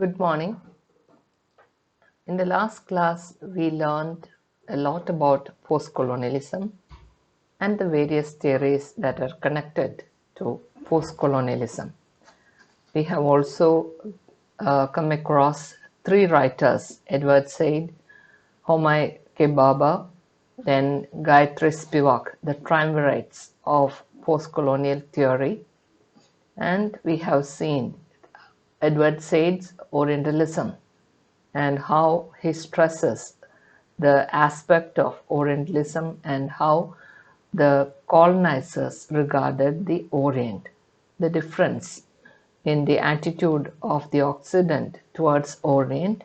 Good morning. In the last class, we learned a lot about postcolonialism and the various theories that are connected to postcolonialism. We have also come across three writers, Edward Said, Homi Bhabha, then Gayatri Spivak, the triumvirates of postcolonial theory, and we have seen Edward Said's Orientalism and how he stresses the aspect of Orientalism and how the colonizers regarded the Orient, the difference in the attitude of the Occident towards Orient,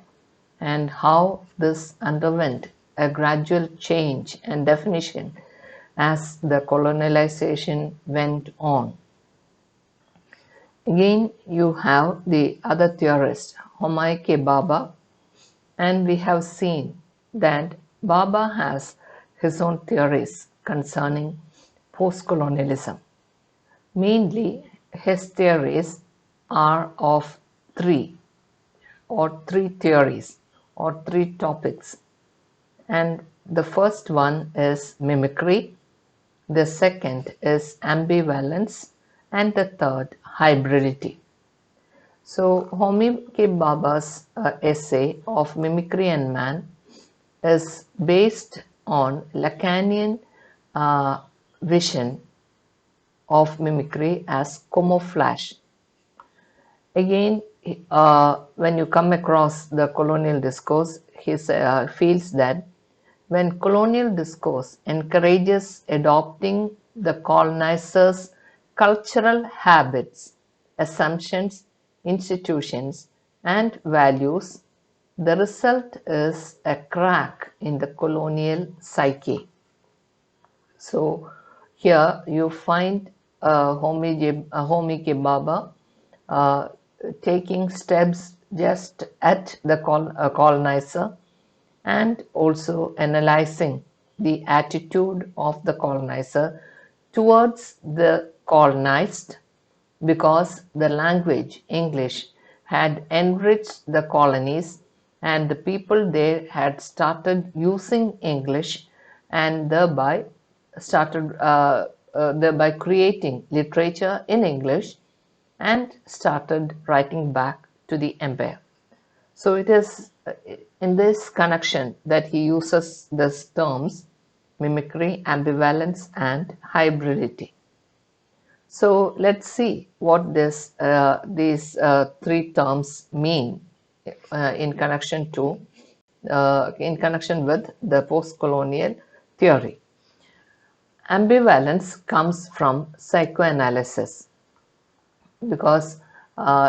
and how this underwent a gradual change and definition as the colonialization went on. Again, you have the other theorist, Homi Bhabha, and we have seen that Bhabha has his own theories concerning postcolonialism. Mainly, his theories are of three theories or three topics. And the first one is mimicry, the second is ambivalence, and the third, hybridity. So, Homi Bhabha's essay of Mimicry and Man is based on Lacanian vision of mimicry as camouflage. Again, when you come across the colonial discourse, he feels that when colonial discourse encourages adopting the colonizers' cultural habits, assumptions, institutions, and values, the result is a crack in the colonial psyche. So, here you find Homi Bhabha taking steps just at the colonizer and also analyzing the attitude of the colonizer towards the colonized, because the language English had enriched the colonies and the people there had started using English and thereby creating literature in English and started writing back to the empire. So it is in this connection that he uses these terms mimicry, ambivalence, and hybridity. So let's see what these three terms mean in connection with the postcolonial theory. Ambivalence comes from psychoanalysis, because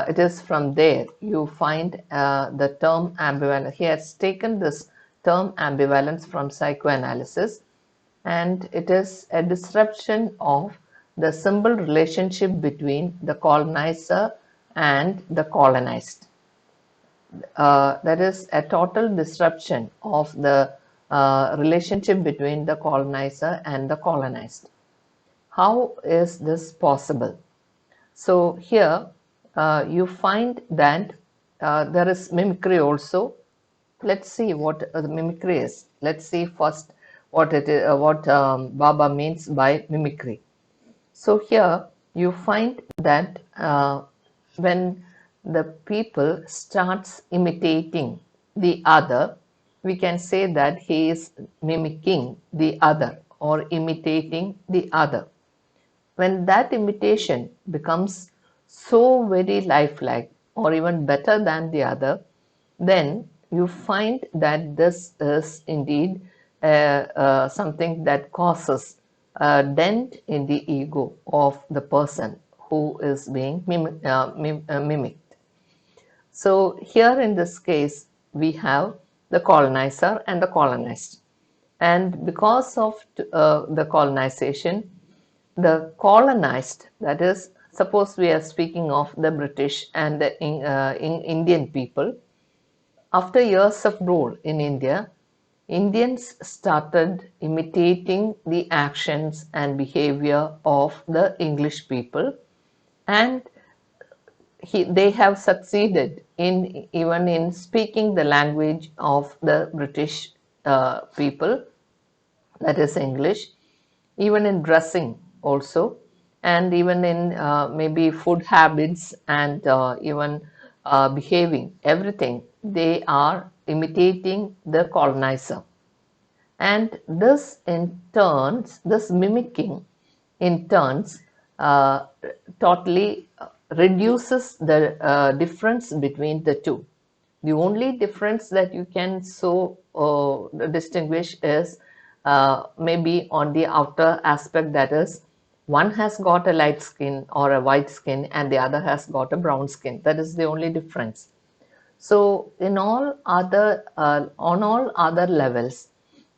it is from there you find the term ambivalence. He has taken this term ambivalence from psychoanalysis, and it is a disruption of the simple relationship between the colonizer and the colonized. That is a total disruption of the relationship between the colonizer and the colonized. How is this possible? So here you find that there is mimicry also. Let's see what the mimicry is. Let's see first what Bhabha means by mimicry. So here you find that when the people starts imitating the other, we can say that he is mimicking the other or imitating the other. When that imitation becomes so very lifelike or even better than the other, then you find that this is indeed something that causes a dent in the ego of the person who is being mimicked. So here in this case, we have the colonizer and the colonized. And because of the colonization, the colonized, that is, suppose we are speaking of the British and the Indian people, after years of rule in India, Indians started imitating the actions and behavior of the English people, and they have succeeded in even in speaking the language of the British people, that is English, even in dressing also, and even in maybe food habits and even behaving, everything. They are imitating the colonizer. And this in turns, this mimicking in turns uh, totally reduces the difference between the two. The only difference that you can so distinguish is maybe on the outer aspect, that is, one has got a light skin or a white skin and the other has got a brown skin. That is the only difference. So in all other, on all other levels,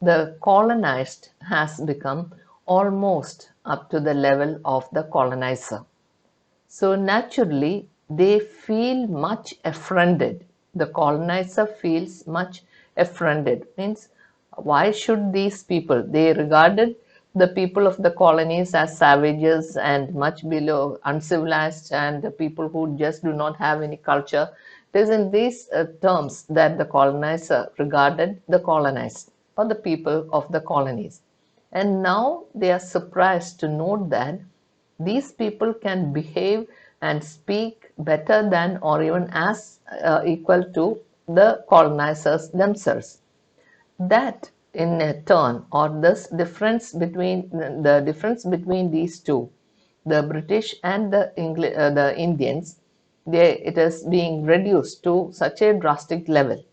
the colonized has become almost up to the level of the colonizer. So naturally, they feel much affronted. The colonizer feels much affronted. Means, why should these people? They regarded the people of the colonies as savages and much below uncivilized and the people who just do not have any culture. It is in these terms that the colonizer regarded the colonized or the people of the colonies. And now they are surprised to note that these people can behave and speak better than or even as equal to the colonizers themselves. That in a turn, or this difference between the difference between these two, the British and the Indians, it is being reduced to such a drastic level.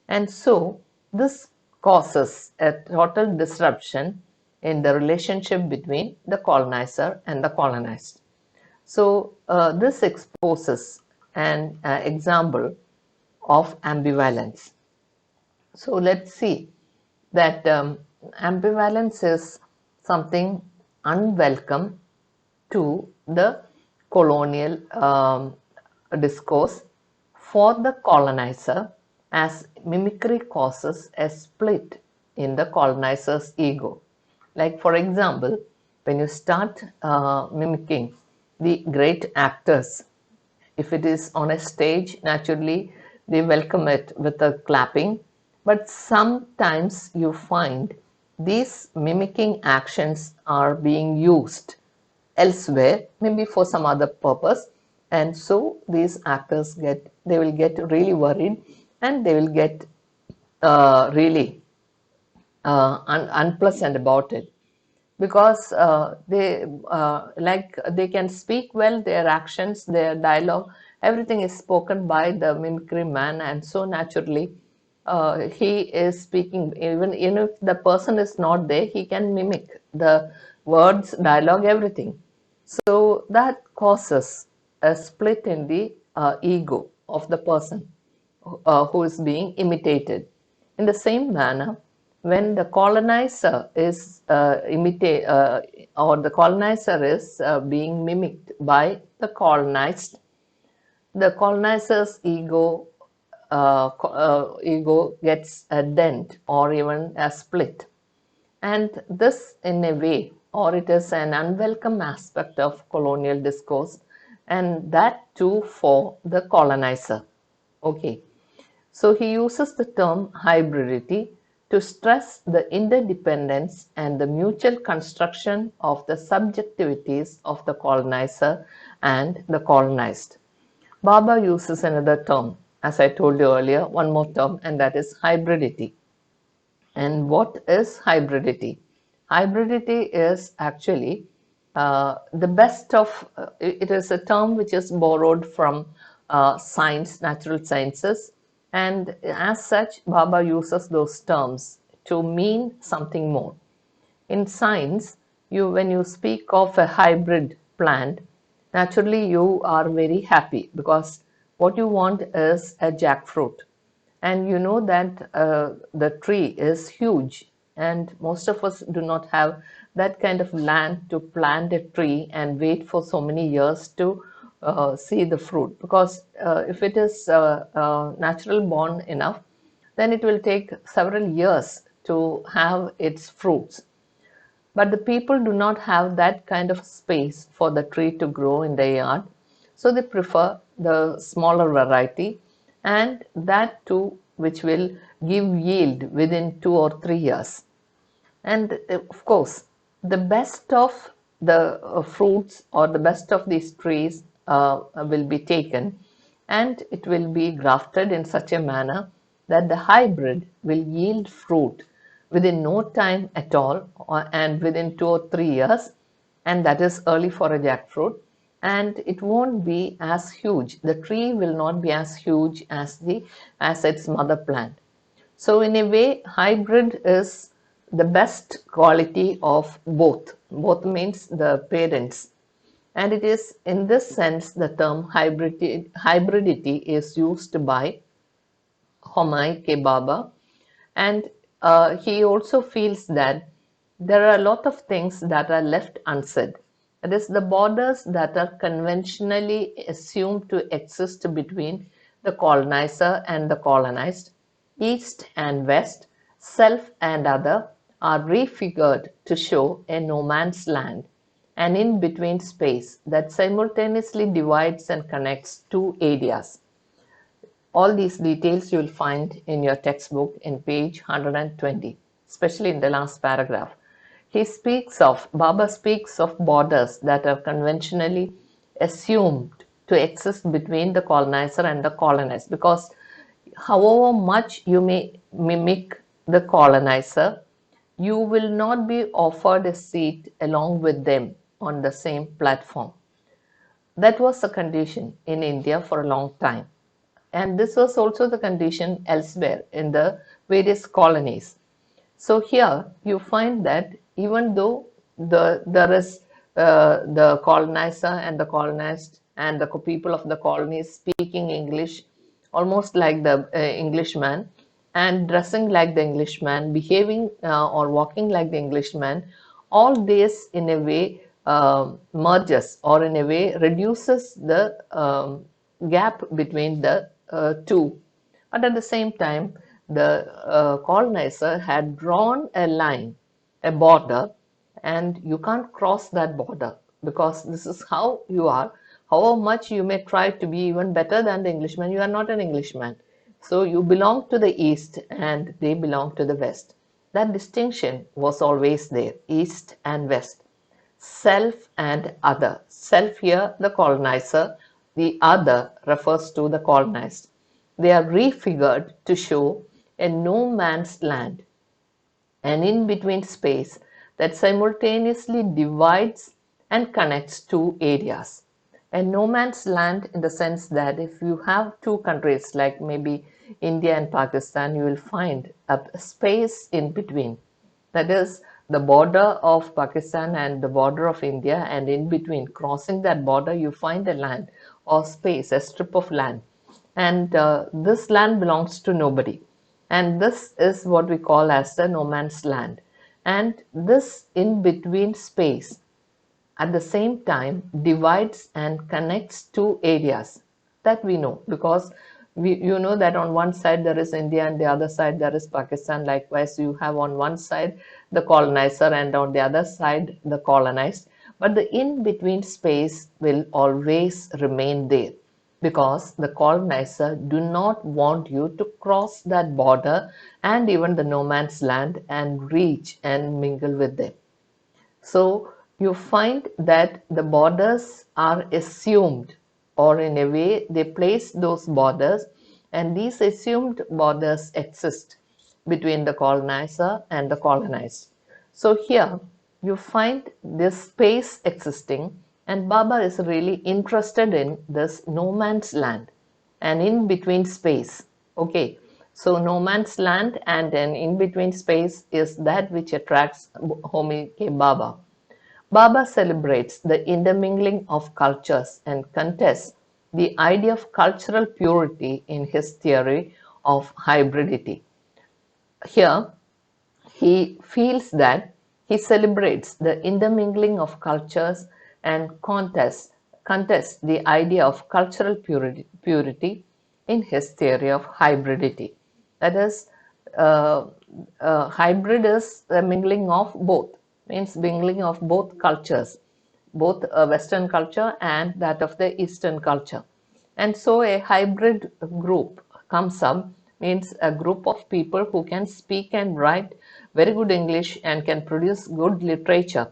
And so this causes a total disruption in the relationship between the colonizer and the colonized. So this exposes an example of ambivalence. So let's see that ambivalence is something unwelcome to the colonial discourse for the colonizer, as mimicry causes a split in the colonizer's ego. Like, for example, when you start mimicking the great actors, if it is on a stage, naturally they welcome it with a clapping. But sometimes you find these mimicking actions are being used elsewhere, maybe for some other purpose. And so these actors they will get really worried and they will get really unpleasant about it, because they can speak well, their actions, their dialogue, everything is spoken by the mimicry man, and so naturally he is speaking. Even if the person is not there, he can mimic the words, dialogue, everything. So that causes a split in the ego of the person who is being imitated. In the same manner, when the colonizer is or the colonizer is being mimicked by the colonizer's ego gets a dent or even a split. And this, in a way, or it is an unwelcome aspect of colonial discourse, and that too for the colonizer. Okay. So he uses the term hybridity to stress the interdependence and the mutual construction of the subjectivities of the colonizer and the colonized. Bhabha uses another term, as I told you earlier, one more term, and that is hybridity. And what is hybridity? Hybridity is actually the best of, it is a term which is borrowed from science, natural sciences. And as such, Bhabha uses those terms to mean something more. In science, when you speak of a hybrid plant, naturally you are very happy because what you want is a jackfruit. And you know that the tree is huge, and most of us do not have that kind of land to plant a tree and wait for so many years to see the fruit, because if it is natural born enough, then it will take several years to have its fruits. But the people do not have that kind of space for the tree to grow in their yard, so they prefer the smaller variety, and that too which will give yield within 2 or 3 years. And of course, the best of the fruits or the best of these trees will be taken, and it will be grafted in such a manner that the hybrid will yield fruit within no time at all, and within 2 or 3 years, and that is early for a jackfruit. And it won't be as huge. The tree will not be as huge as its mother plant. So in a way, hybrid is the best quality of both. Both means the parents. And it is in this sense the term hybridity is used by Homi Bhabha. And he also feels that there are a lot of things that are left unsaid. That is, the borders that are conventionally assumed to exist between the colonizer and the colonized, east and west, self and other, are refigured to show a no man's land, an in between space that simultaneously divides and connects two areas. All these details you will find in your textbook in page 120, especially in the last paragraph. Baba speaks of borders that are conventionally assumed to exist between the colonizer and the colonized, because however much you may mimic the colonizer, you will not be offered a seat along with them on the same platform. That was the condition in India for a long time. And this was also the condition elsewhere in the various colonies. So here you find that even though there is the colonizer and the colonized and the people of the colonies speaking English almost like the Englishman, and dressing like the Englishman, behaving or walking like the Englishman, all this in a way merges, or in a way reduces the gap between the two. But at the same time, the colonizer had drawn a line, a border, and you can't cross that border, because this is how you are. However much you may try to be even better than the Englishman, you are not an Englishman. So you belong to the East and they belong to the West. That distinction was always there, East and West. Self and other. Self here, the colonizer, the other refers to the colonized. They are refigured to show a no man's land, an in between space that simultaneously divides and connects two areas. A no man's land, in the sense that if you have two countries like maybe India and Pakistan, you will find a space in between. That is the border of Pakistan and the border of India, and in between, crossing that border, you find a land or space, a strip of land. And this land belongs to nobody. And this is what we call as the no man's land. And this in between space at the same time divides and connects two areas. That we know, because you know that on one side there is India and the other side there is Pakistan. Likewise, you have on one side the colonizer and on the other side the colonized. But the in between space will always remain there, because the colonizer do not want you to cross that border and even the no man's land and reach and mingle with them. So you find that the borders are assumed, or in a way they place those borders, and these assumed borders exist between the colonizer and the colonized. So here you find this space existing, and Baba is really interested in this no man's land, an in between space. Okay, so no man's land and an in between space is that which attracts Homi Bhabha. Baba celebrates the intermingling of cultures and contests the idea of cultural purity in his theory of hybridity. Here, he feels that he celebrates the intermingling of cultures and contests the idea of cultural purity in his theory of hybridity. That is, hybrid is the mingling of both, means mingling of both cultures, both Western culture and that of the Eastern culture. And so a hybrid group comes up, means a group of people who can speak and write very good English and can produce good literature,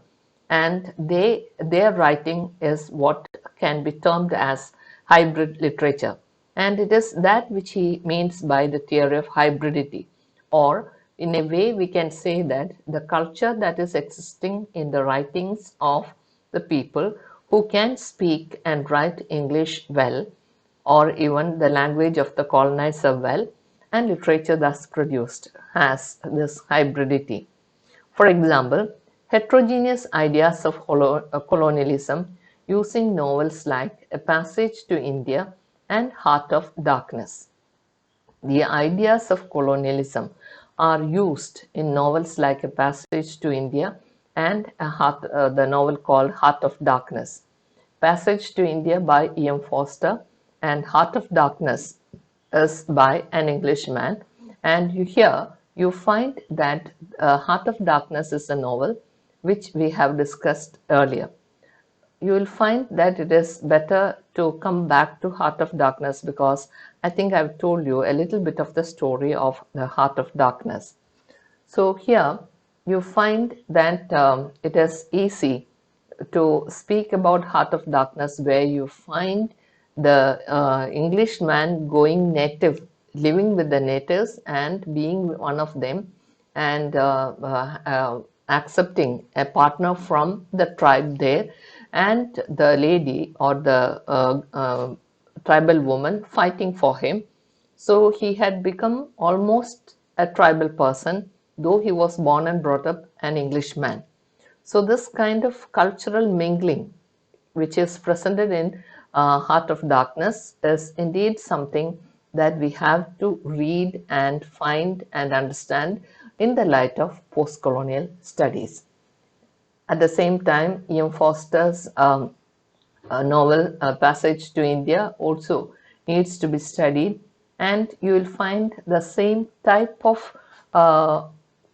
and their writing is what can be termed as hybrid literature. And it is that which he means by the theory of hybridity, or in a way we can say that the culture that is existing in the writings of the people who can speak and write English well, or even the language of the colonizer well, and literature thus produced has this hybridity. For example, heterogeneous ideas of colonialism using novels like A Passage to India and Heart of Darkness. The ideas of colonialism are used in novels like A Passage to India and the novel called Heart of Darkness. Passage to India by E.M. Forster and Heart of Darkness is by an Englishman. And here you find that Heart of Darkness is a novel which we have discussed earlier. You will find that it is better to come back to Heart of Darkness, because I think I've told you a little bit of the story of the Heart of Darkness. So here you find that it is easy to speak about Heart of Darkness, where you find the Englishman going native, living with the natives and being one of them, and accepting a partner from the tribe there, and the lady or the tribal woman fighting for him. So he had become almost a tribal person, though he was born and brought up an Englishman. So this kind of cultural mingling, which is presented in Heart of Darkness, is indeed something that we have to read and find and understand in the light of post-colonial studies. At the same time, E.M. Forster's novel Passage to India also needs to be studied, and you will find the same type of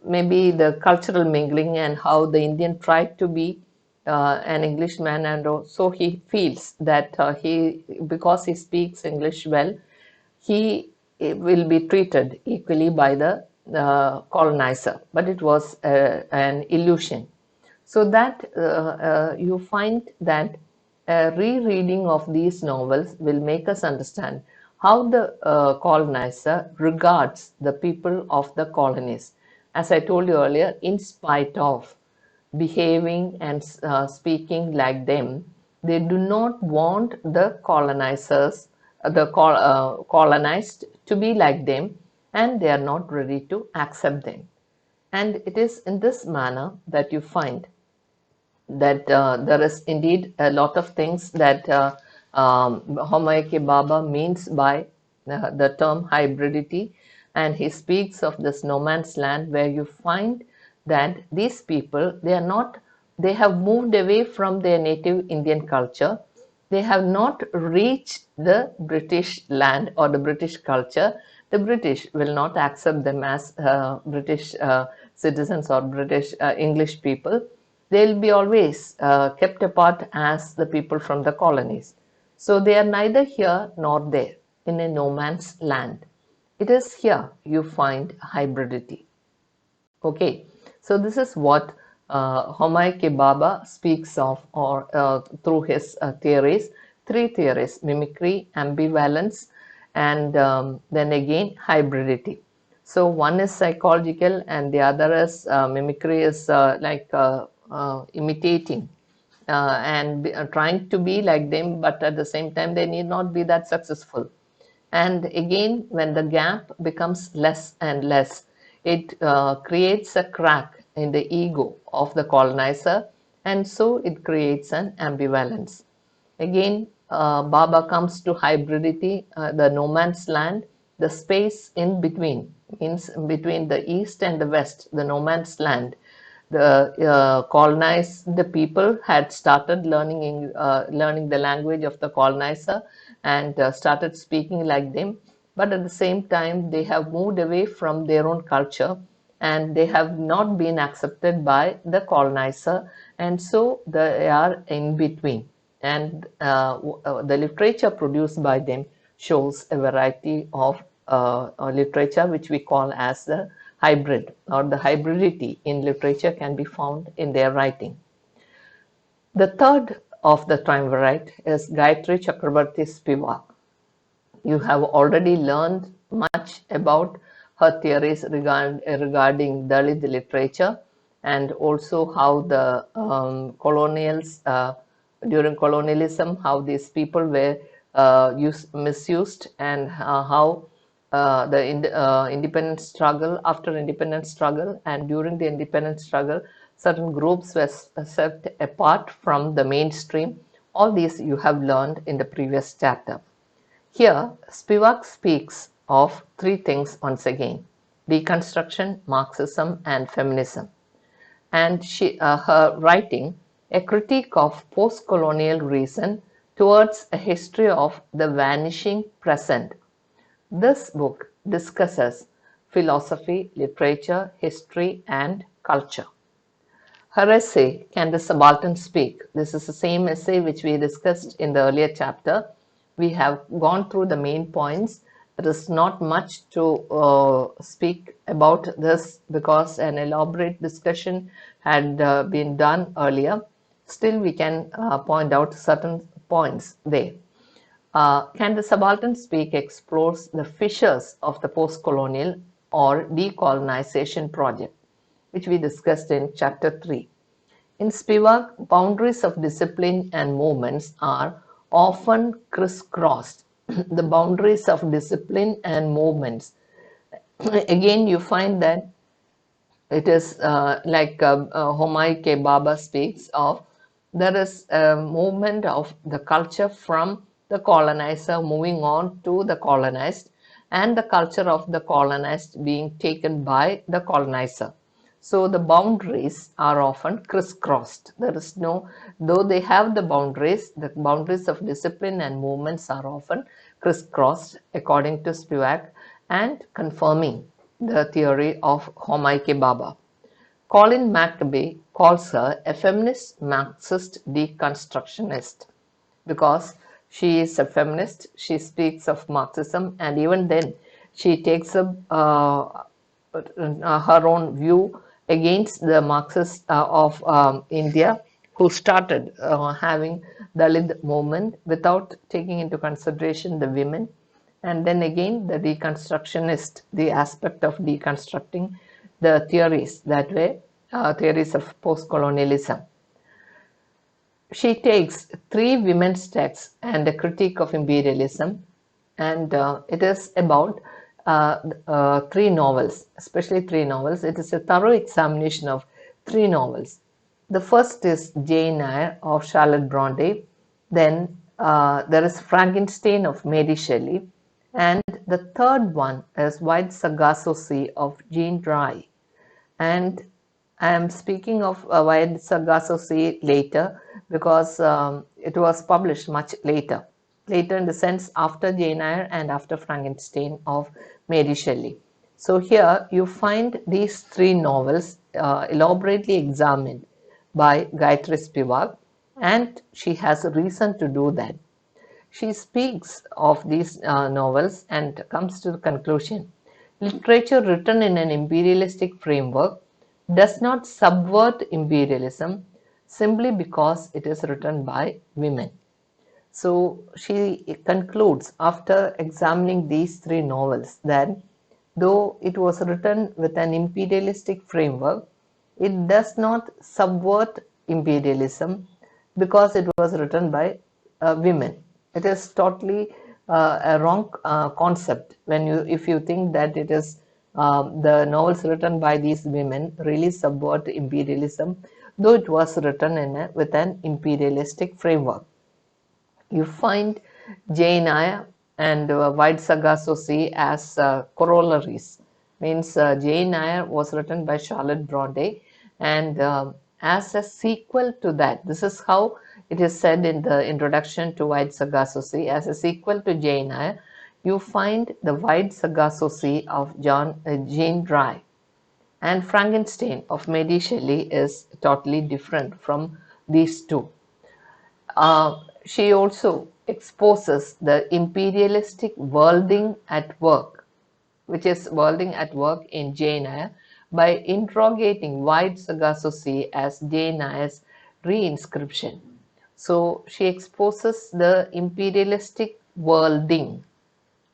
maybe the cultural mingling and how the Indian tried to be an Englishman, and so he feels that because he speaks English well, he will be treated equally by the colonizer, but it was an illusion. So that you find that a rereading of these novels will make us understand how the colonizer regards the people of the colonies. As I told you earlier, in spite of behaving and speaking like them, they do not want the colonizers, colonized to be like them, and they are not ready to accept them. And it is in this manner that you find that there is indeed a lot of things that Homi Bhabha means by the term hybridity, and he speaks of this no man's land, where you find that these people, they have moved away from their native Indian culture. They have not reached the British land or the British culture. The British will not accept them as British citizens or British English people. They'll be always kept apart as the people from the colonies. So they are neither here nor there, in a no man's land. It is here you find hybridity. Okay, so this is what Homi Bhabha speaks of, or through his theories, three theories: mimicry, ambivalence, and then again hybridity. So one is psychological, and the other is mimicry, is imitating and trying to be like them, but at the same time they need not be that successful. And again, when the gap becomes less and less, it creates a crack in the ego of the colonizer, and so it creates an ambivalence. Again, Bhabha comes to hybridity, the no man's land, the space in between, means between the east and the west, the no man's land. The colonized people had started learning the language of the colonizer, and started speaking like them, but at the same time they have moved away from their own culture, and they have not been accepted by the colonizer, and so they are in between. and the literature produced by them shows a variety of literature which we call as the hybrid, or the hybridity in literature can be found in their writing. The third of the triumvirate is Gayatri Spivak. You have already learned much about her theories regarding Dalit literature, and also how the colonials, during colonialism, how these people were misused, and how the independence struggle, after independence struggle and during the independence struggle, certain groups were set apart from the mainstream. All these you have learned in the previous chapter. Here, Spivak speaks of three things once again: deconstruction, Marxism, and feminism. And her writing, a critique of post-colonial reason towards a history of the vanishing present. This book discusses philosophy, literature, history, and culture. Her essay, Can the Subaltern Speak? This is the same essay which we discussed in the earlier chapter. We have gone through the main points. There is not much to speak about this because an elaborate discussion had been done earlier. Still, we can point out certain points there. Can the Subaltern Speak explores the fissures of the post-colonial or decolonization project, which we discussed in chapter 3. In Spivak, boundaries of discipline and movements are often crisscrossed. The boundaries of discipline and movements. Again, you find that it is Homi Bhabha speaks of, there is a movement of the culture from the colonizer moving on to the colonized, and the culture of the colonized being taken by the colonizer. So the boundaries are often crisscrossed. There is no, though they have the boundaries of discipline and movements are often crisscrossed, according to Spivak, and confirming the theory of Homi Bhabha. Colin McCabe calls her a feminist Marxist deconstructionist because she is a feminist. She speaks of Marxism, and even then she takes up her own view against the Marxists of India, who started having Dalit movement without taking into consideration the women. And then again, the deconstructionist, the aspect of deconstructing the theories that way, theories of post-colonialism. She takes three women's texts and a critique of imperialism, and it is about three novels, especially three novels. It is a thorough examination of three novels. The first is Jane Eyre of Charlotte Bronte. Then there is Frankenstein of Mary Shelley. And the third one is White Sargasso Sea of Jean Drye. And I am speaking of White Sargasso Sea later because it was published much later. Later in the sense after Jane Eyre and after Frankenstein of Mary Shelley. So here you find these three novels elaborately examined by Gayatri Spivak, and she has a reason to do that. She speaks of these novels and comes to the conclusion: literature written in an imperialistic framework does not subvert imperialism simply because it is written by women. So she concludes after examining these three novels that though it was written with an imperialistic framework, it does not subvert imperialism because it was written by women. It is totally a wrong concept when if you think that it is the novels written by these women really subvert imperialism, though it was written with an imperialistic framework. You find Jane Eyre and White Sargasso Sea as corollaries. Means Jane Eyre was written by Charlotte Bronte, and as a sequel to that, this is how it is said in the introduction to White Sargasso Sea, as a sequel to Jane Eyre, you find the White Sargasso Sea of Jean Drye. And Frankenstein of Mary Shelley is totally different from these two. she also exposes the imperialistic worlding at work, which is worlding at work in Jane Eyre, by interrogating White Sagacity as Jane Eyre's reinscription. So she exposes the imperialistic worlding.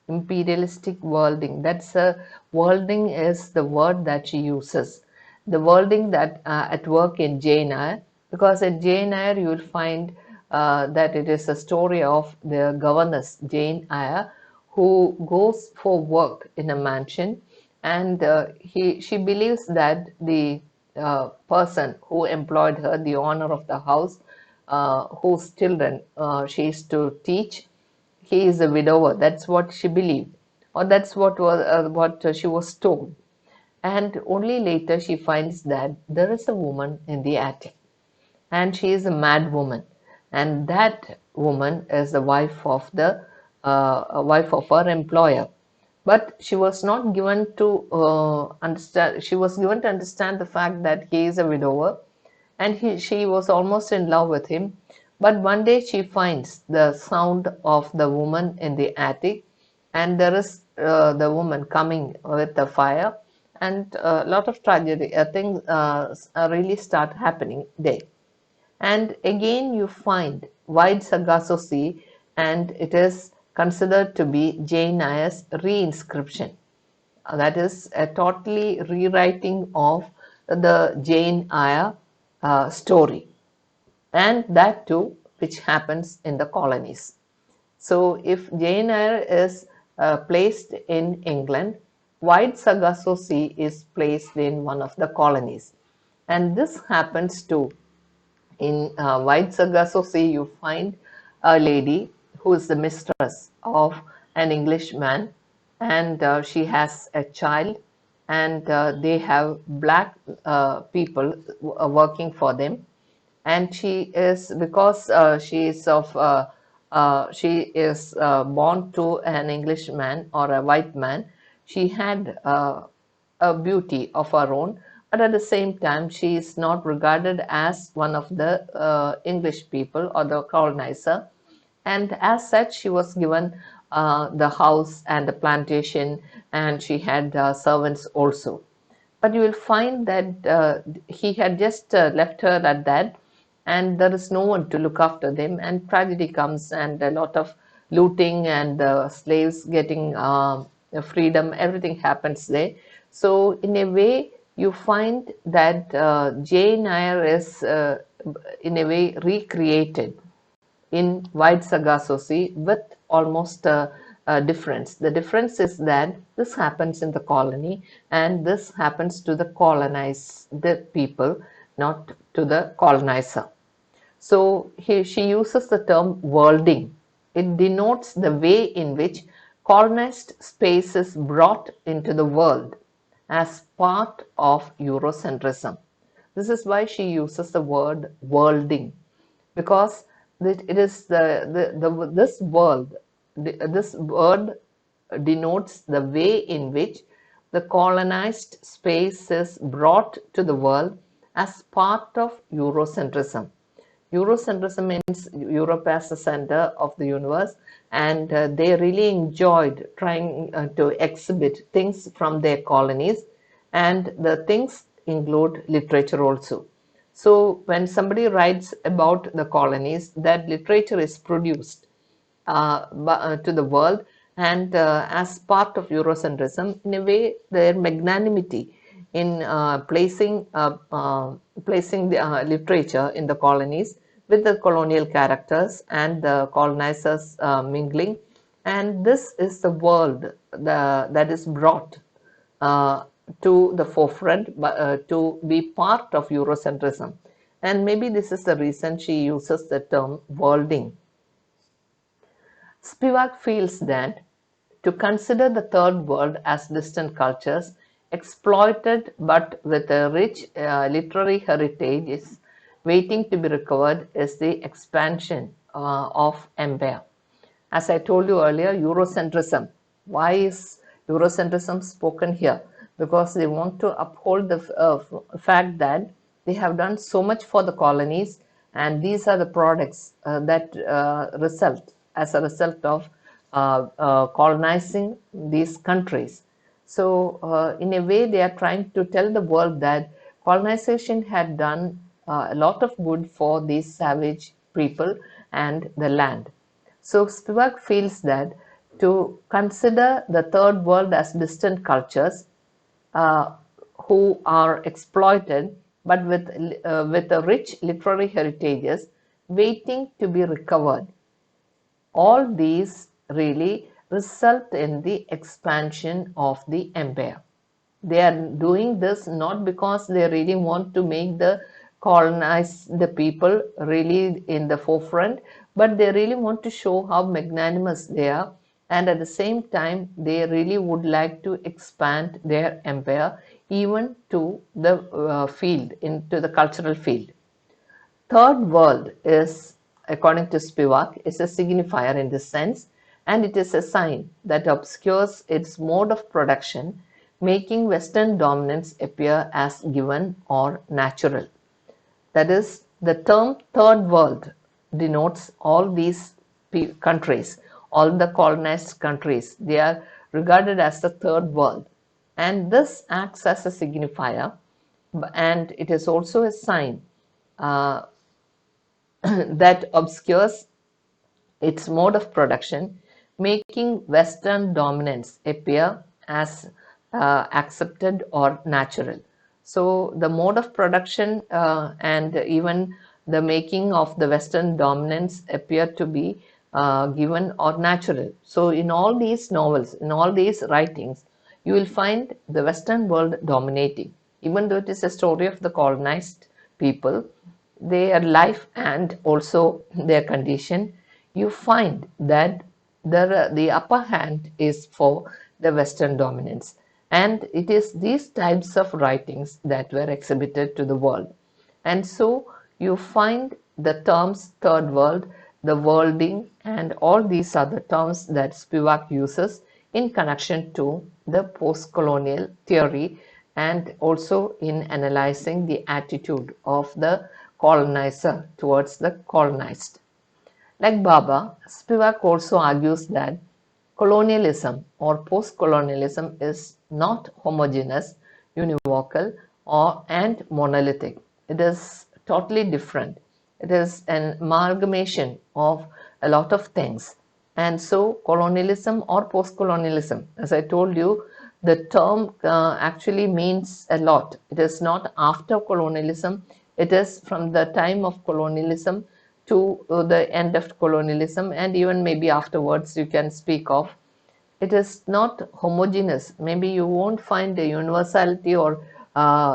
That's a worlding is the word that she uses. The worlding that at work in Jane Eyre, because at Jane Eyre you will find that it is a story of the governess Jane Eyre who goes for work in a mansion, and she believes that the person who employed her, the owner of the house, whose children she is to teach, he is a widower. That's what she believed, or that's what she was told. And only later she finds that there is a woman in the attic, and she is a mad woman, and that woman is the wife of her employer. But she was not given to understand. She was given to understand the fact that he is a widower, and she was almost in love with him. But one day she finds the sound of the woman in the attic, and there is the woman coming with the fire, and a lot of tragedy things really start happening there. And again you find White Sagacity, and it is considered to be Jane Eyre's reinscription. That is a totally rewriting of the Jane Eyre story, and that too which happens in the colonies. So if Jane Eyre is placed in England, White Sagacity is placed in one of the colonies. And this happens too. In White Sagacity, you find a lady who is the mistress of an Englishman, and she has a child, and they have black people working for them. And she is, because she is born to an Englishman or a white man, she had a beauty of her own, but at the same time she is not regarded as one of the English people or the colonizer, and as such she was given the house and the plantation, and she had servants also. But you will find that he had just left her at that, and there is no one to look after them, and tragedy comes, and a lot of looting, and slaves getting freedom, everything happens there. So in a way you find that Jane Eyre is in a way recreated in White Sagacity with almost a difference. The difference is that this happens in the colony, and this happens to the colonized people, not to the colonizer. So she uses the term worlding. It denotes the way in which colonized space is brought into the world as part of Eurocentrism. This is why she uses the word worlding, because it is this this word denotes the way in which the colonized space is brought to the world as part of Eurocentrism. Eurocentrism means Europe as the center of the universe, and they really enjoyed trying to exhibit things from their colonies, and the things include literature also. So when somebody writes about the colonies, that literature is produced to the world, and as part of Eurocentrism, in a way, their magnanimity in placing the literature in the colonies with the colonial characters and the colonizers mingling, and this is the world that is brought to the forefront to be part of Eurocentrism. And maybe this is the reason she uses the term worlding. Spivak feels that to consider the third world as distant cultures, exploited but with a rich literary heritage is waiting to be recovered, is the expansion of empire. As I told you earlier, Eurocentrism. Why is Eurocentrism spoken here? Because they want to uphold the fact that they have done so much for the colonies, and these are the products that result as a result of colonizing these countries. So in a way, they are trying to tell the world that colonization had done a lot of good for these savage people and the land. So Spivak feels that to consider the third world as distant cultures uh, who are exploited, but with a rich literary heritages waiting to be recovered. All these really result in the expansion of the empire. They are doing this not because they really want to make the colonize the people really in the forefront, but they really want to show how magnanimous they are, and at the same time they really would like to expand their empire even to the field, into the cultural field. Third world is, according to Spivak, is a signifier in this sense, and it is a sign that obscures its mode of production, making Western dominance appear as given or natural. That is, the term third world denotes all these countries, all the colonized countries. They are regarded as the third world. And this acts as a signifier, and it is also a sign uh, that obscures its mode of production, making Western dominance appear as accepted or natural. So, the mode of production and even the making of the Western dominance appear to be given or natural. So, in all these novels, in all these writings, you will find the Western world dominating. Even though it is a story of the colonized people, their life and also their condition, you find that the upper hand is for the Western dominance. And it is these types of writings that were exhibited to the world. And so you find the terms third world, the worlding, and all these other terms that Spivak uses in connection to the post-colonial theory, and also in analyzing the attitude of the colonizer towards the colonized. Like Bhabha, Spivak also argues that colonialism or post-colonialism is not homogeneous, univocal, and monolithic. It is totally different. It is an amalgamation of a lot of things. And so colonialism or post-colonialism, as I told you, the term actually means a lot. It is not after colonialism, it is from the time of colonialism to the end of colonialism, and even maybe afterwards you can speak of. It is not homogeneous. Maybe you won't find a universality or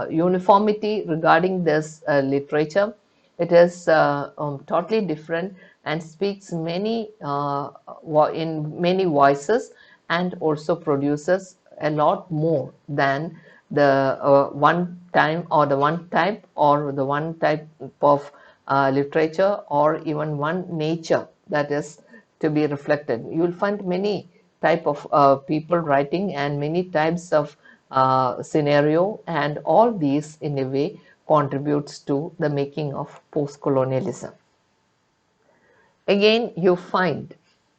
uniformity regarding this literature. It is totally different and speaks in many voices, and also produces a lot more than the one time or the one type or the one type of literature or even one nature that is to be reflected. You will find many type of people writing and many types of scenario, and all these in a way contributes to the making of post-colonialism. Again, you find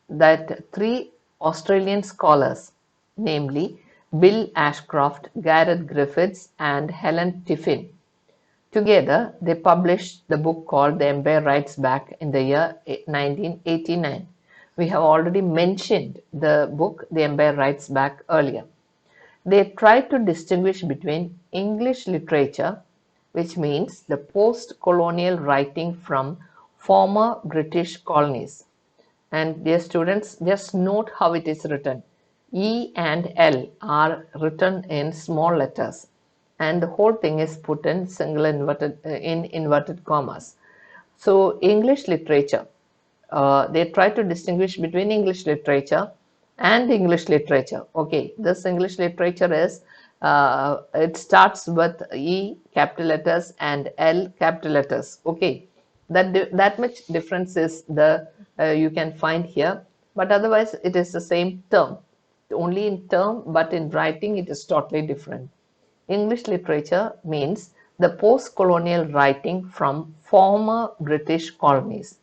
that three Australian scholars, namely Bill Ashcroft, Gareth Griffiths, and Helen Tiffin, together they published the book called The Empire Writes Back in the year 1989. We have already mentioned the book The Empire Writes Back earlier. They tried to distinguish between English literature, which means the post-colonial writing from former British colonies. And dear students, just note how it is written. E and L are written in small letters, and the whole thing is put in inverted commas. So English literature, they try to distinguish between English literature and English literature. Okay, this English literature is, it starts with E capital letters and L capital letters. Okay, that much difference is the you can find here, but otherwise it is the same term, only in term, but in writing it is totally different. English literature means the post-colonial writing from former British colonies.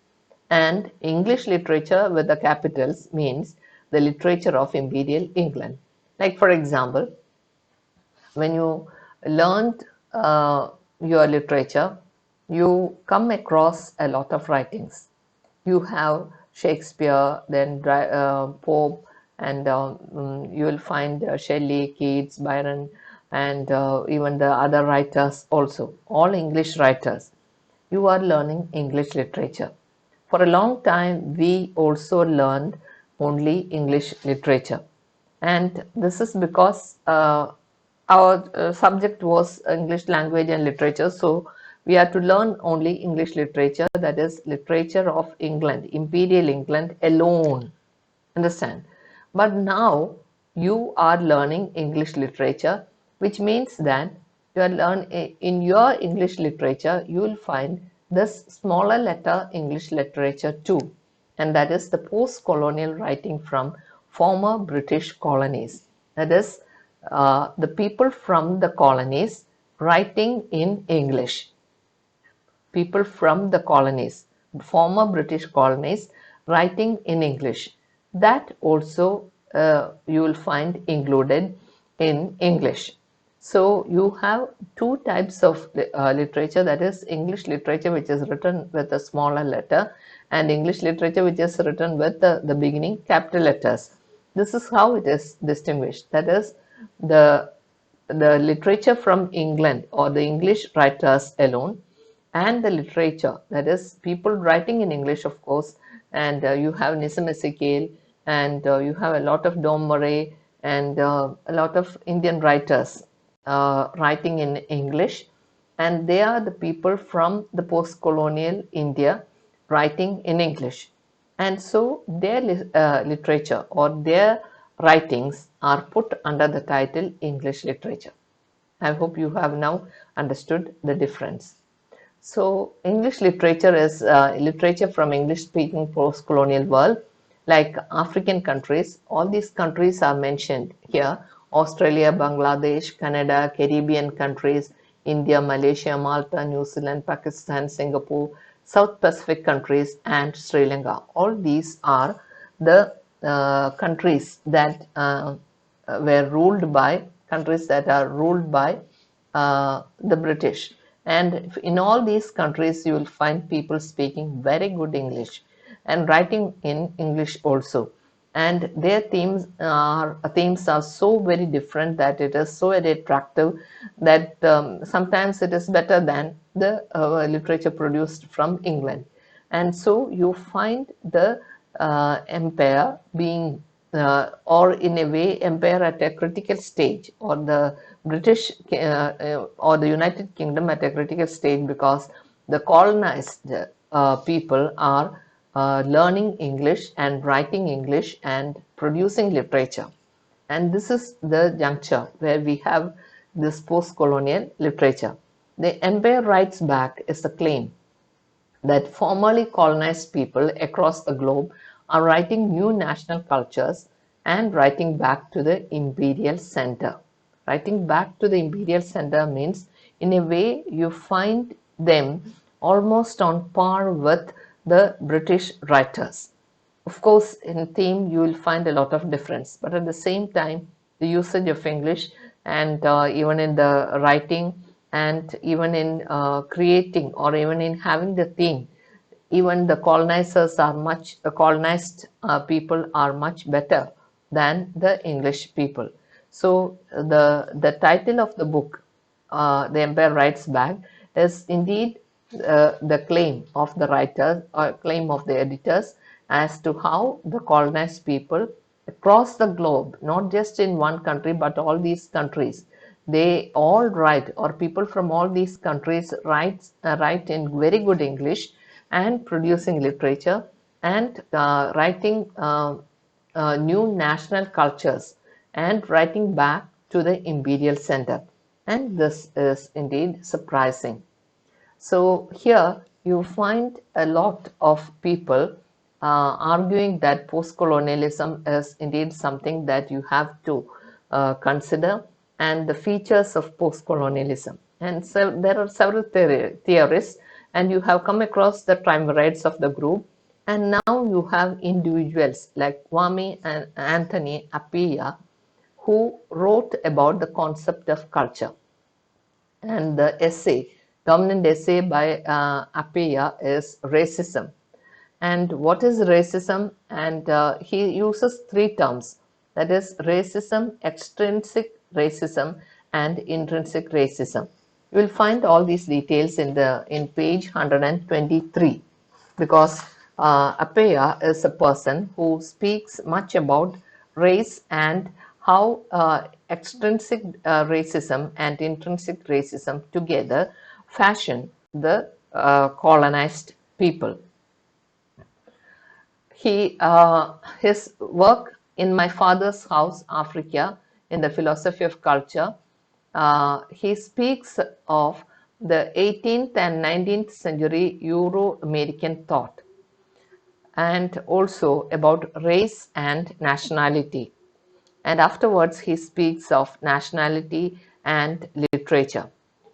And English literature with the capitals means the literature of Imperial England. Like for example, when you learned your literature, you come across a lot of writings. You have Shakespeare, then Pope, and you will find Shelley, Keats, Byron, and even the other writers also, all English writers. You are learning English literature. For a long time, we also learned only English literature. And this is because our subject was English language and literature. So we had to learn only English literature, that is literature of England, Imperial England alone. Understand? But now you are learning English literature, which means that you are in your English literature, you will find this smaller letter English literature too, and that is the post-colonial writing from former British colonies. That is, the people from the colonies writing in English. People from the colonies, former British colonies, writing in English. That also you will find included in English. So you have two types of literature, that is English literature which is written with a smaller letter, and English literature which is written with the beginning capital letters. This is how it is distinguished. That is the literature from England or the English writers alone, and the literature, that is people writing in English, of course, and you have Nissim Ezekiel, and you have a lot of Dom Murray, and a lot of Indian writers writing in English, and they are the people from the post-colonial India writing in English. And so their literature or their writings are put under the title English literature. I hope you have now understood the difference. So English literature is literature from English-speaking post-colonial world, like African countries. All these countries are mentioned here: Australia, Bangladesh, Canada, Caribbean countries, India, Malaysia, Malta, New Zealand, Pakistan, Singapore, South Pacific countries, and Sri Lanka. All these are the countries that were ruled by countries that are ruled by the British. And in all these countries, you will find people speaking very good English and writing in English also. And their themes are so very different that it is so very attractive that sometimes it is better than the literature produced from England. And so you find the empire being or in a way empire at a critical stage, or the British or the United Kingdom at a critical stage, because the colonized people are learning English and writing English and producing literature. And this is the juncture where we have this post-colonial literature. The Empire Writes Back is the claim that formerly colonized people across the globe are writing new national cultures and writing back to the imperial center. Writing back to the imperial center means, in a way, you find them almost on par with the British writers. Of course, in theme, you will find a lot of difference, but at the same time, the usage of English and even in the writing and even in creating or even in having the theme, even the colonized people are much better than the English people. So the title of the book, The Empire Writes Back, is indeed the claim of the writers or claim of the editors as to how the colonized people across the globe, not just in one country but all these countries, they all write, or people from all these countries write in very good English and producing literature and writing new national cultures and writing back to the imperial center. And this is indeed surprising. So here you find a lot of people arguing that post-colonialism is indeed something that you have to consider, and the features of post-colonialism. And so there are several theorists, and you have come across the triumvirates of the group. And now you have individuals like Kwame and Anthony Appiah, who wrote about the concept of culture. And the essay, dominant essay by Appiah is Racism. And what is racism? And he uses three terms, that is racism, extrinsic racism, and intrinsic racism. You will find all these details in page 123, because Appiah is a person who speaks much about race and how extrinsic racism and intrinsic racism together fashion the colonized people. His work in My Father's House, Africa, in the Philosophy of Culture, he speaks of the 18th and 19th century Euro-American thought, and also about race and nationality. And afterwards, he speaks of nationality and literature.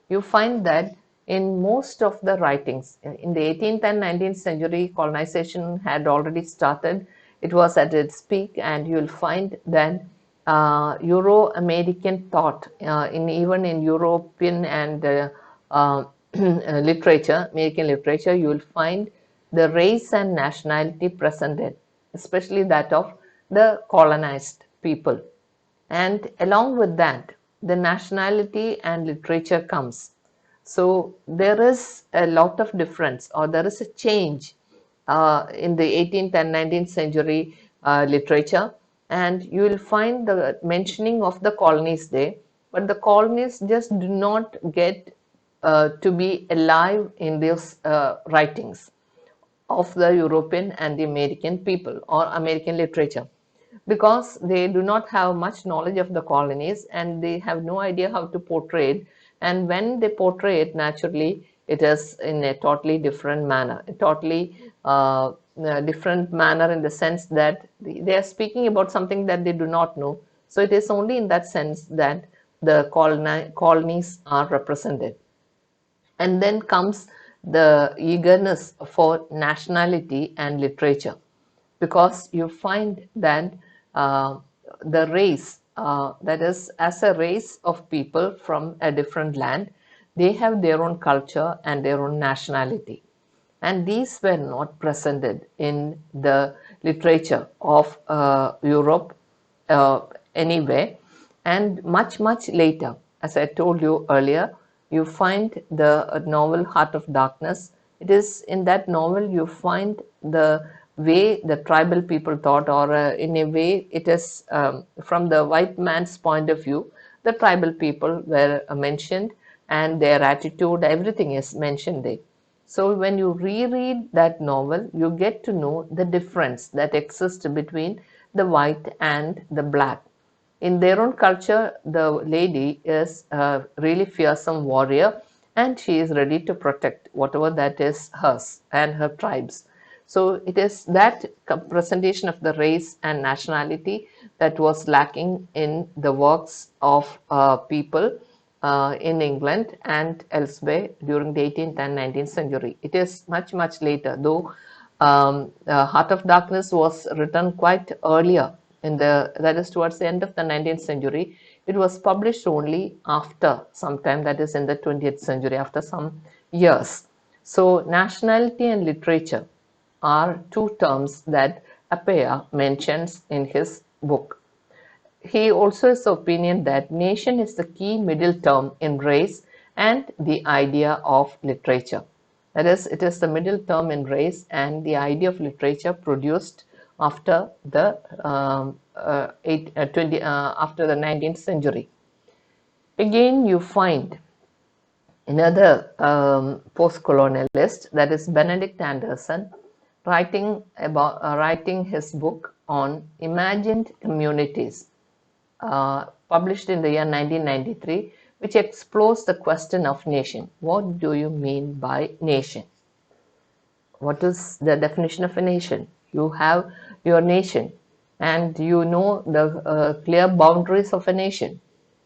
You find that in most of the writings, in the 18th and 19th century, colonization had already started. It was at its peak, and you'll find that Euro-American thought, even in European and literature, American literature, you will find the race and nationality presented, especially that of the colonized people. And along with that, the nationality and literature comes. So there is a lot of difference, or there is a change in the 18th and 19th century literature, and you will find the mentioning of the colonies there, but the colonies just do not get to be alive in these writings of the European and the American people or American literature, because they do not have much knowledge of the colonies and they have no idea how to portray it. And when they portray it, naturally, it is in a totally different manner, a totally different manner in the sense that they are speaking about something that they do not know. So it is only in that sense that the colonies are represented. And then comes the eagerness for nationality and literature, because you find that the race, that is, as a race of people from a different land, they have their own culture and their own nationality. And these were not presented in the literature of Europe anyway. And much, much later, as I told you earlier, you find the novel Heart of Darkness. It is in that novel you find the way the tribal people thought, or in a way it is from the white man's point of view, the tribal people were mentioned, and their attitude, everything is mentioned there. So when you reread that novel, you get to know the difference that exists between the white and the black. In their own culture, the lady is a really fearsome warrior, and she is ready to protect whatever that is hers and her tribes. So it is that presentation of the race and nationality that was lacking in the works of people in England and elsewhere during the 18th and 19th century. It is much, much later, though Heart of Darkness was written quite earlier, that is towards the end of the 19th century. It was published only after some time, that is in the 20th century, after some years. So nationality and literature are two terms that Appiah mentions in his book. He also has the opinion that nation is the key middle term in race and the idea of literature. That is, it is the middle term in race and the idea of literature produced after the after the 19th century. Again, you find another post-colonialist, that is Benedict Anderson, writing his book on imagined communities, published in the year 1993, which explores the question of nation. What do you mean by nation? What is the definition of a nation? You have your nation, and you know the clear boundaries of a nation.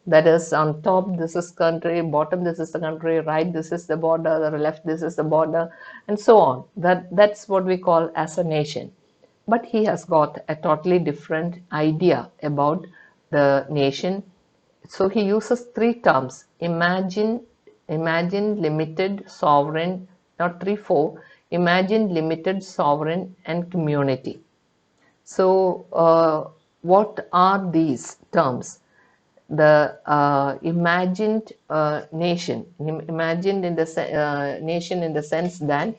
That is, on top this is country, bottom this is the country, right this is the border, the left this is the border, and so on. That's what we call as a nation. But he has got a totally different idea about the nation. So he uses three terms: imagine, limited, sovereign, not three, four. Imagine, limited, sovereign, and community. So, what are these terms? The imagined nation, imagined in the nation in the sense that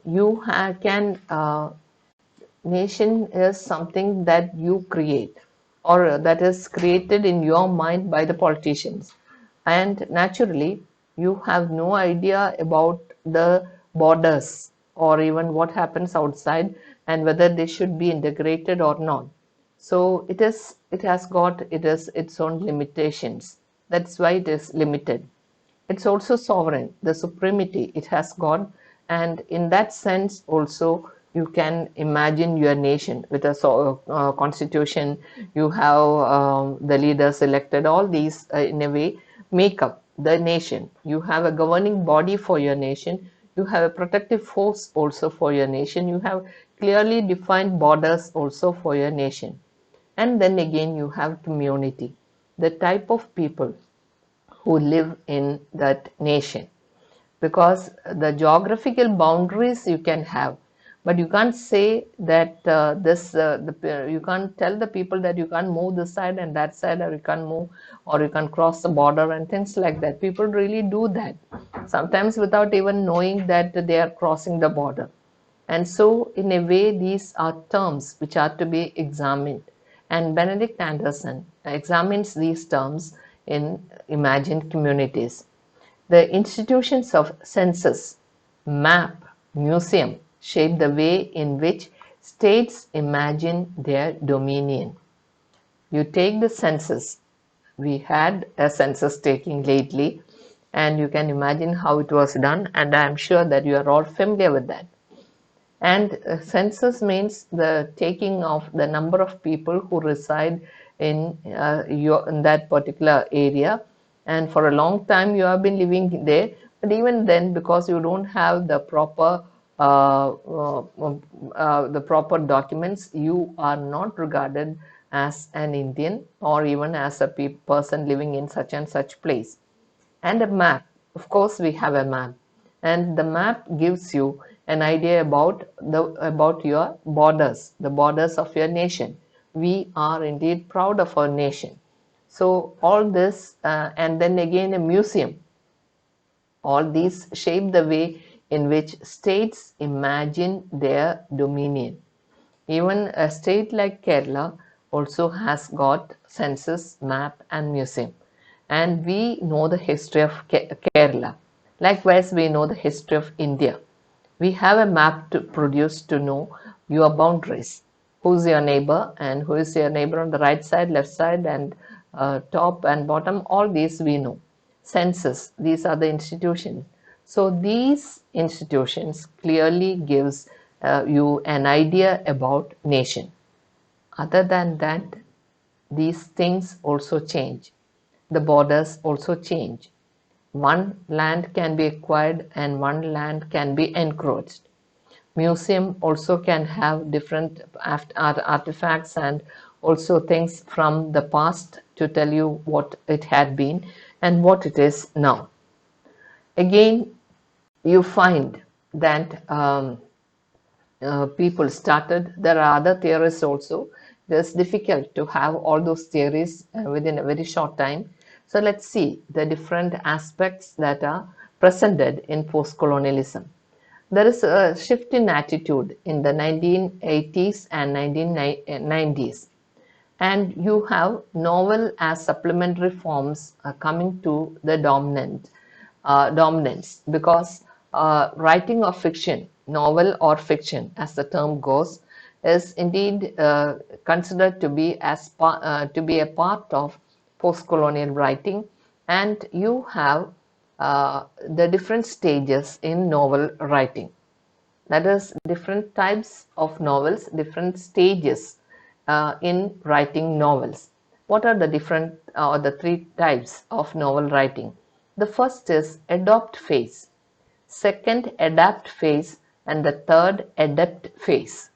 you can nation is something that you create, or that is created in your mind by the politicians, and naturally you have no idea about the borders or even what happens outside and whether they should be integrated or not. So it has got its own limitations. That's why it is limited. It's also sovereign, the supremacy it has got, and in that sense also you can imagine your nation with a constitution. You have the leaders elected. All these in a way make up the nation. You have a governing body for your nation. You have a protective force also for your nation. You have clearly defined borders also for your nation. And then again you have community, the type of people who live in that nation, because the geographical boundaries you can have, but you can't say that you can't tell the people that you can't move this side and that side, or you can't move, or you can cross the border and things like that. People really do that sometimes without even knowing that they are crossing the border. And so, in a way, these are terms which are to be examined. And Benedict Anderson examines these terms in imagined communities. The institutions of census, map, museum shape the way in which states imagine their dominion. You take the census. We had a census taking lately, and you can imagine how it was done, and I am sure that you are all familiar with that. And census means the taking of the number of people who reside in in that particular area. And for a long time you have been living there, but even then, because you don't have the proper documents, you are not regarded as an Indian or even as a person living in such and such place. And a map. Of course, we have a map, and the map gives you an idea about your borders, the borders of your nation. We are indeed proud of our nation. So all this, and then again a museum. All these shape the way in which states imagine their dominion. Even a state like Kerala also has got census, map, and museum. And we know the history of Kerala. Likewise, we know the history of India. We have a map to produce to know your boundaries. Who's your neighbor and who is your neighbor on the right side, left side, and top and bottom. All these we know. Census, these are the institutions. So these institutions clearly gives you an idea about nation. Other than that, these things also change. The borders also change. One land can be acquired and one land can be encroached. Museum also can have different artifacts and also things from the past to tell you what it had been and what it is now. Again, you find that people started, there are other theorists also. It's difficult to have all those theories within a very short time. So let's see the different aspects that are presented in postcolonialism. There is a shift in attitude in the 1980s and 1990s. And you have novel as supplementary forms coming to the dominance, because writing of fiction, novel or fiction as the term goes, is indeed considered to be to be a part of post-colonial writing. And you have the different stages in novel writing. That is, different types of novels, different stages in writing novels. What are the different or the three types of novel writing? The first is adopt phase, second adapt phase, and the third adapt phase.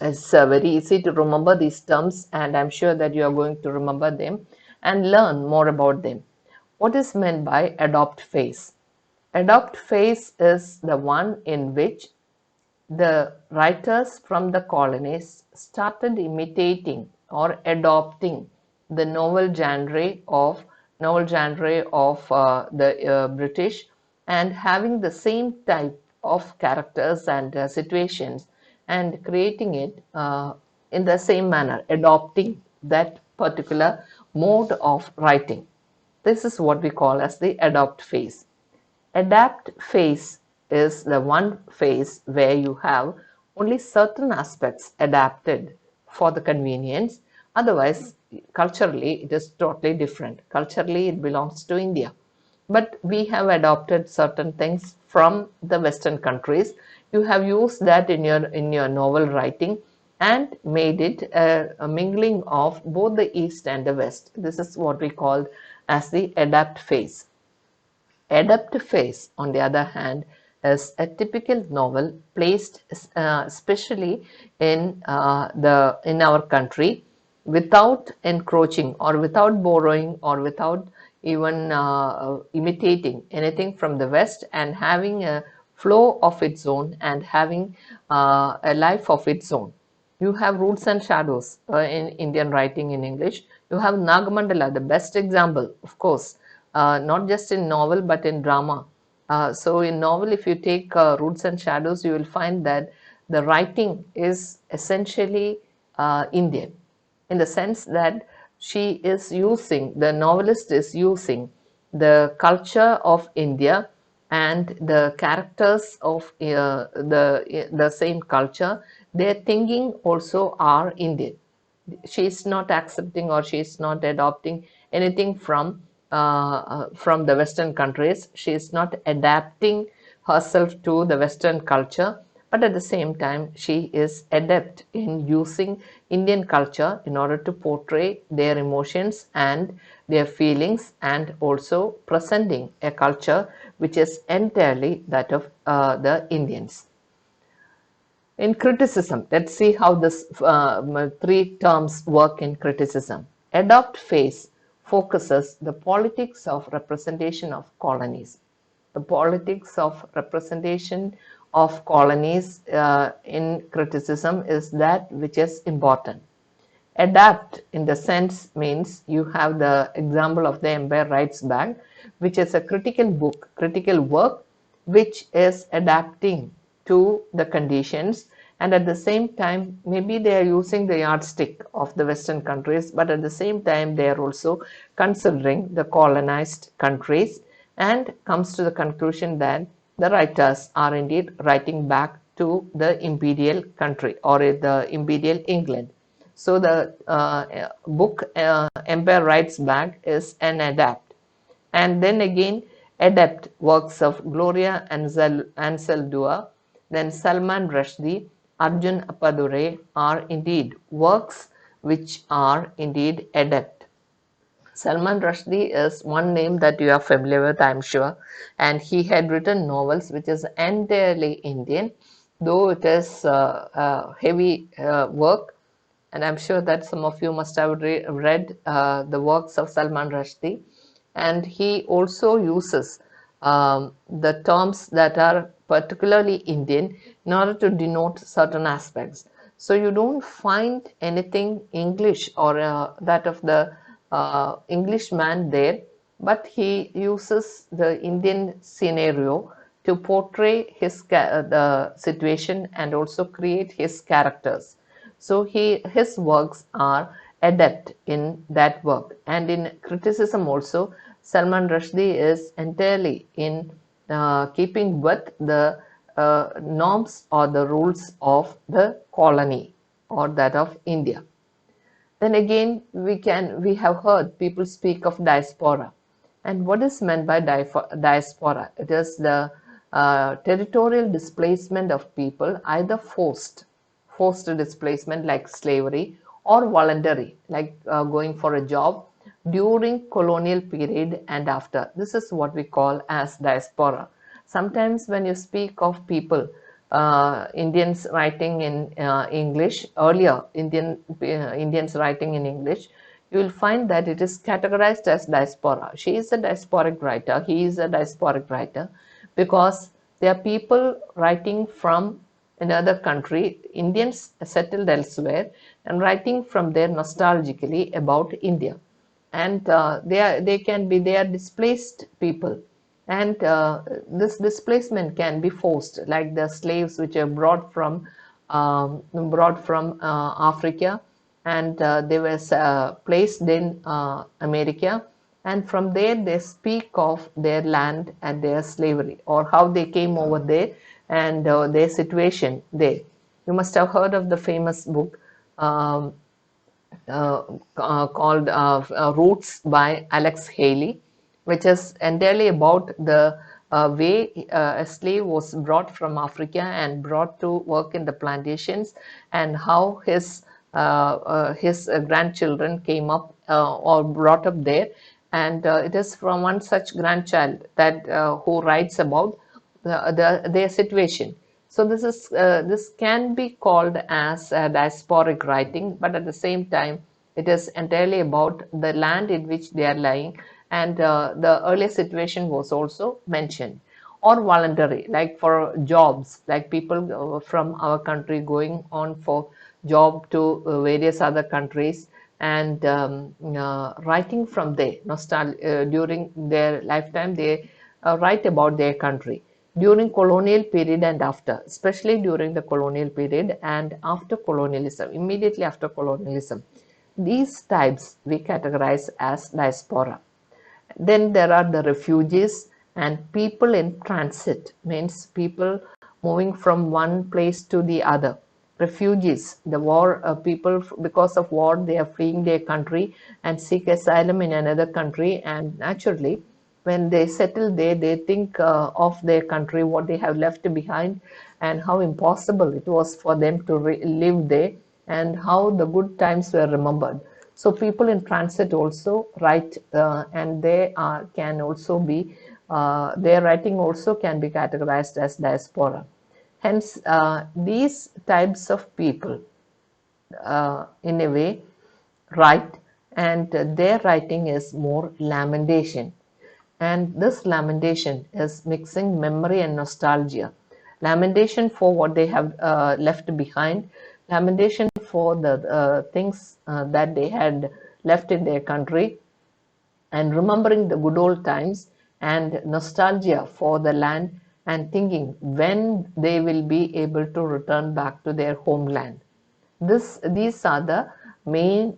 It's very easy to remember these terms, and I'm sure that you are going to remember them and learn more about them. What is meant by adopt phase? Adopt phase is the one in which the writers from the colonies started imitating or adopting the novel genre of the British, and having the same type of characters and situations, and creating it in the same manner, adopting that particular mode of writing. This is what we call as the adopt phase. Adapt phase is the one phase where you have only certain aspects adapted for the convenience. Otherwise, culturally, it is totally different. Culturally, it belongs to India. But we have adopted certain things from the Western countries. You have used that in your novel writing and made it a mingling of both the East and the West. This is what we call as the adapt phase. Adapt phase, on the other hand, is a typical novel placed especially in our country, without encroaching or without borrowing or without even imitating anything from the West, and having a flow of its own and having a life of its own. You have roots and shadows in Indian writing in English. You have Nagamandala, the best example, of course, not just in novel but in drama. So in novel, if you take Roots and Shadows, you will find that the writing is essentially Indian, in the sense that the novelist is using the culture of India and the characters of the same culture. Their thinking also are Indian. She is not accepting or she is not adopting anything from the Western countries. She is not adapting herself to the Western culture, but at the same time, she is adept in using Indian culture in order to portray their emotions and their feelings, and also presenting a culture which is entirely that of the Indians. In criticism, let's see how this three terms work in criticism. Adopt phase focuses the politics of representation of colonies. The politics of representation of colonies in criticism is that which is important. Adapt, in the sense, means you have the example of the Empire Writes Back, which is a critical work, which is adapting to the conditions, and at the same time, maybe they are using the yardstick of the Western countries, but at the same time, they are also considering the colonized countries, and comes to the conclusion that the writers are indeed writing back to the imperial country or the imperial England. So the book Empire Writes Back is an adapt. And then again, adapt works of Gloria Anzaldúa, then Salman Rushdie, Arjun Appadurai are indeed works which are indeed adept. Salman Rushdie is one name that you are familiar with, I'm sure, and he had written novels which is entirely Indian, though it is heavy work, and I'm sure that some of you must have read the works of Salman Rushdie, and he also uses the terms that are particularly Indian in order to denote certain aspects. So you don't find anything English or that of the Englishman there, but he uses the Indian scenario to portray the situation and also create his characters. So his works are adept in that work. And in criticism also, Salman Rushdie is entirely in keeping with the norms or the rules of the colony or that of India. Then again, we have heard people speak of diaspora. And what is meant by diaspora? It is the territorial displacement of people, either forced displacement like slavery, or voluntary, like going for a job during colonial period and after. This is what we call as diaspora. Sometimes when you speak of people, Indians writing in English, earlier Indians writing in English, you will find that it is categorized as diaspora. She is a diasporic writer, he is a diasporic writer, because they are people writing from another country, Indians settled elsewhere, and writing from there nostalgically about India. And they are displaced people, and this displacement can be forced, like the slaves which are brought from Africa, and they were placed in America, and from there they speak of their land and their slavery, or how they came over there, and their situation there. You must have heard of the famous book um, called Roots by Alex Haley, which is entirely about the way a slave was brought from Africa and brought to work in the plantations, and how his grandchildren came up or brought up there. And it is from one such grandchild that who writes about their situation. So this can be called as a diasporic writing, but at the same time, it is entirely about the land in which they are lying, and the earlier situation was also mentioned. Or voluntary, like for jobs, like people from our country going on for job to various other countries, and writing from there, during their lifetime, they write about their country during colonial period and after, especially during the colonial period and after colonialism, immediately after colonialism. These types we categorize as diaspora. Then there are the refugees and people in transit, means people moving from one place to the other. Refugees, the war people, because of war, they are fleeing their country and seek asylum in another country, and naturally when they settle there, they think of their country, what they have left behind, and how impossible it was for them to live there, and how the good times were remembered. So people in transit also write, and they can also be their writing also can be categorized as diaspora. Hence, these types of people, in a way, write, and their writing is more lamentation. And this lamentation is mixing memory and nostalgia. Lamentation for what they have left behind, lamentation for the things that they had left in their country, and remembering the good old times, and nostalgia for the land, and thinking when they will be able to return back to their homeland. These are the main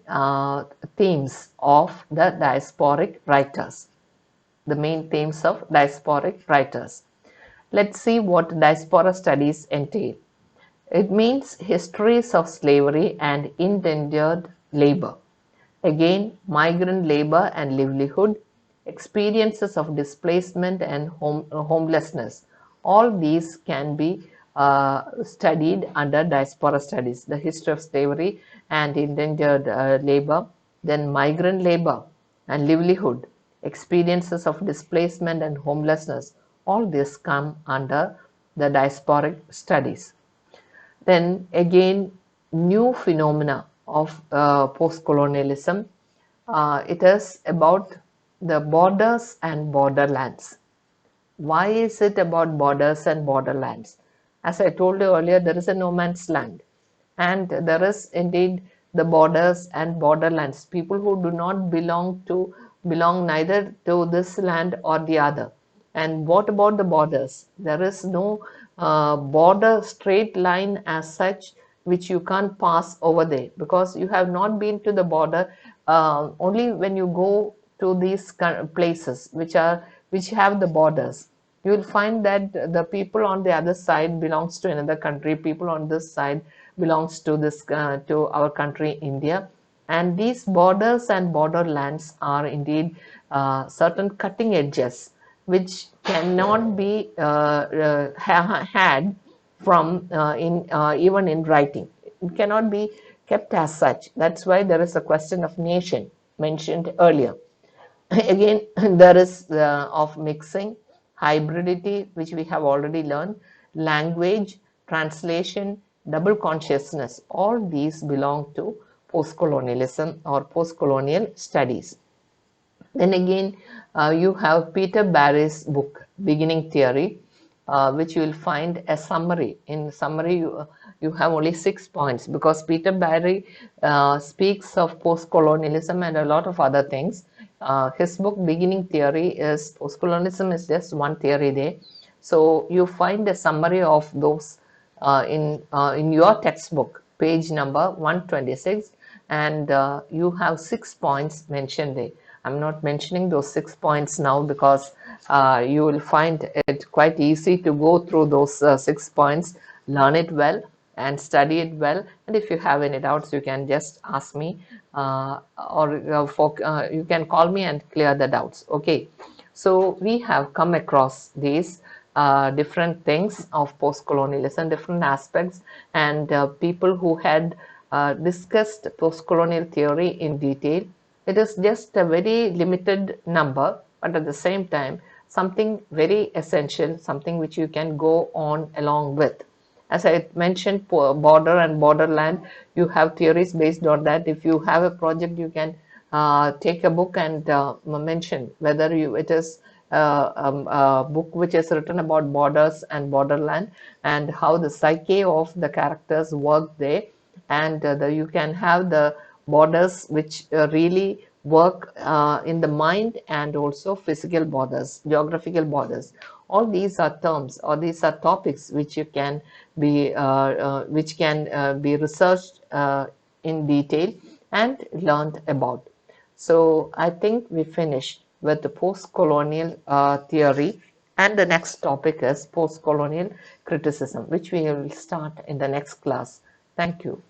themes of the diasporic writers. The main themes of diasporic writers. Let's see what diaspora studies entail. It means histories of slavery and indentured labor. Again, migrant labor and livelihood, experiences of displacement and homelessness. All these can be studied under diaspora studies. The history of slavery and indentured labor, then migrant labor and livelihood, experiences of displacement and homelessness. All this come under the diasporic studies. Then again, new phenomena of post-colonialism. It is about the borders and borderlands. Why is it about borders and borderlands? As I told you earlier, there is a no man's land, and there is indeed the borders and borderlands. People who do not belong neither to this land or the other. And what about the borders? There is no border straight line as such which you can't pass over there, because you have not been to the border. Only when you go to these places which have the borders, you will find that the people on the other side belongs to another country, people on this side belongs to our country India. And these borders and borderlands are indeed certain cutting edges which cannot be had from even in writing. It cannot be kept as such. That's why there is a question of nation mentioned earlier. Again, there is of mixing, hybridity, which we have already learned, language, translation, double consciousness. All these belong to postcolonialism or postcolonial studies. Then again, you have Peter Barry's book, Beginning Theory, which you will find a summary. In summary, you have only 6 points because Peter Barry speaks of post-colonialism and a lot of other things. His book, Beginning Theory, is post-colonialism is just one theory there. So you find a summary of those in your textbook, page number 126, and you have 6 points mentioned there. I'm not mentioning those 6 points now because you will find it quite easy to go through those 6 points, learn it well, and study it well. And if you have any doubts, you can just ask me, or you can call me and clear the doubts. Okay. So we have come across these different things of post-colonialism, different aspects, and people who had discussed post-colonial theory in detail. It is just a very limited number, but at the same time, something very essential, something which you can go on along with. As I mentioned, border and borderland, you have theories based on that. If you have a project, you can take a book and mention whether it is a book which is written about borders and borderland and how the psyche of the characters work there, and you can have the borders which really work in the mind, and also physical borders, geographical borders. All these are terms, or these are topics which you can be researched in detail and learned about. So I think we finished with the post-colonial theory, and the next topic is post-colonial criticism, which we will start in the next class. Thank you.